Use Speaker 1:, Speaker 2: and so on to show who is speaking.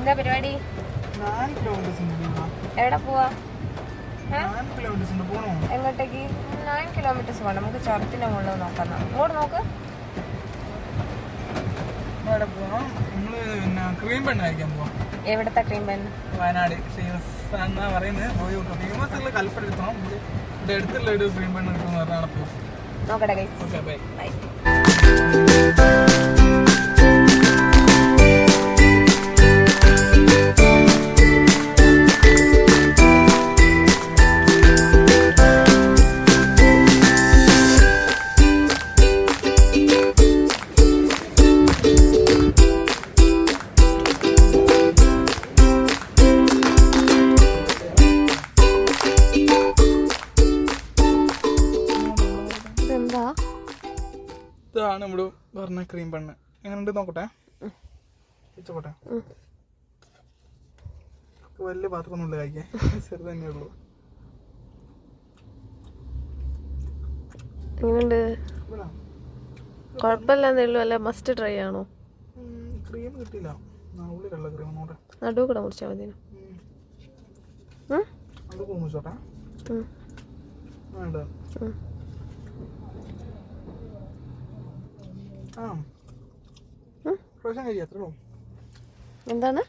Speaker 1: എന്താ പരിപാടി?
Speaker 2: 9 കിലോമീറ്റേഴ്സ്.
Speaker 1: എവിടെ പോവാ?
Speaker 2: 9 കിലോമീറ്റേഴ്സ് ഉണ്ട്. പോണോ?
Speaker 1: എങ്ങോട്ടേക്ക്? 9 കിലോമീറ്റേഴ്സ് പോകണം. നമുക്ക് ചുരത്തിന്റെ മുകളിൽ നോക്കാം. ഇങ്ങോട്ട് നോക്ക്.
Speaker 2: അവിടെ പോവാം. നമ്മള് പിന്നെ ക്രീം പെണ്ണ് കഴിക്കാൻ പോവാം.
Speaker 1: എവിടത്തെ ക്രീം പെണ്ണ്?
Speaker 2: വയനാട് ഫേമസ് എന്നാ പറയുന്നത്. പോയി നോക്കാം. ഫേമസ് ഉള്ള കൽപ്പന എടുക്കണം. ഇവിടെ അടുത്തുള്ള ഒരു ക്രീം പെണ്ണ് കിട്ടുമെന്ന് പറഞ്ഞാൽ പോകും.
Speaker 1: നോക്കട്ടെ ഗൈസ്.
Speaker 2: Okay bye.
Speaker 1: ബൈ.
Speaker 2: ഇതാണ് ഇവിടെ പറഞ്ഞ ക്രീം പെണ്ണ്. എങ്ങനെയുണ്ട് നോക്കട്ടെ. വെച്ചോട്ടെ. വലിയ പാത്രമൊന്നുമില്ല കഴിക്കാൻ. ചെറുത് തന്നെ ഉള്ളൂ.
Speaker 1: എങ്ങനെയുണ്ട്? കുഴപ്പമില്ലാന്നേ ഉള്ളൂ. അല്ല മസ്റ്റ് ട്രൈ ആണോ?
Speaker 2: ക്രീം കിട്ടിയില്ല. ഉള്ളിലുള്ള ക്രീം നോട്ടെ.
Speaker 1: നടുവ് കൂടെ മുറിച്ചാൽ മതി.
Speaker 2: അത് മുറിച്ചോട്ടെ. വേണ്ട.
Speaker 1: എന്താണ്?